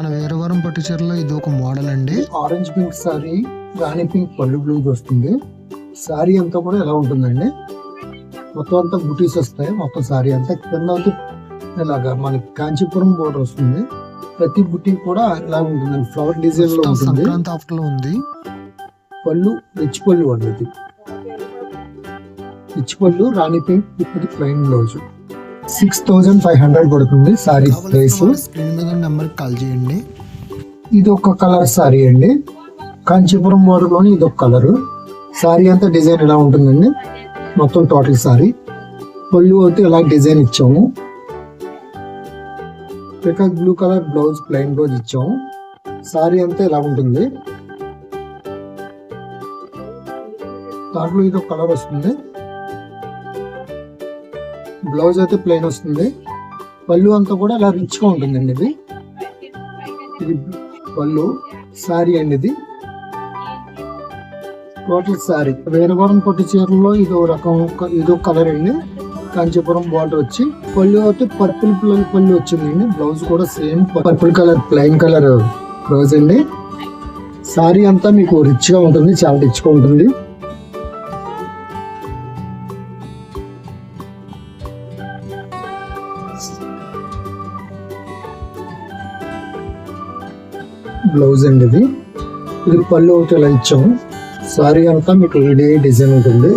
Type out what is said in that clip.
మన వేరవరం పట్టు చీరలో ఇది ఒక మోడల్ అండి. ఆరెంజ్ పింక్ సారీ, రాణి పింక్ పళ్ళు బ్లౌజ్ వస్తుంది. సారీ అంతా కూడా ఎలా ఉంటుందండి, మొత్తం అంతా బుటీస్ వస్తాయి. మొత్తం సారీ అంతా కింద ఇలాగా మనకి కాంచీపురం బోర్డర్ వస్తుంది. ప్రతి బుటీ కూడా ఇలా ఉంటుందండి, ఫ్లవర్ డిజైన్ లో ఉంటుంది. సంక్రాంతి ఆఫర్ లో ఉంది. పళ్ళు రిచ్ పళ్ళు అనేది, రిచ్ పళ్ళు రాణి పింక్ ఇప్పుడు ప్లెయిన్ బ్లౌజ్. 6500 పడుతుంది సారీ ప్రైస్. స్క్రీన్ మీద నెంబర్ కాల్ చేయండి. ఇది ఒక కలర్ సారీ అండి, కాంచీపురం బోర్డర్ లోని ఇది ఒక కలర్. సారీ అంతా డిజైన్ ఎలా ఉంటుందండి, మొత్తం టోటల్ సారీ. పళ్ళు అయితే ఇలా డిజైన్ ఇచ్చాము. Peacock blue colour blouse, plain blouse ఇచ్చాము. సారీ అంతా ఇలా ఉంటుంది. దాంట్లో ఇది ఒక కలర్ వస్తుంది. బ్లౌజ్ అయితే ప్లెయిన్ వస్తుంది. పళ్ళు అంతా కూడా ఇలా రిచ్ గా ఉంటుందండి. ఇది పళ్ళు, సారీ అండి. ఇది టోటల్ సారీ. వేరవరం పట్టు చీరలో ఇదో రకం, ఇదో కలర్ అండి. కాంచీపురం బార్డర్ వచ్చి పళ్ళు అయితే పర్పుల్ పళ్ళు వచ్చిందండి. బ్లౌజ్ కూడా same purple colour, plain colour blouse అండి. సారీ అంతా మీకు రిచ్ గా ఉంటుంది, చాలా రిచ్ గా ఉంటుంది. బ్లౌజ్ అండి. ఇది పళ్ళు ఒకటి ఇలా ఇచ్చాము. సారీ అంతా మీకు ఇదే డిజైన్ ఉంటుంది.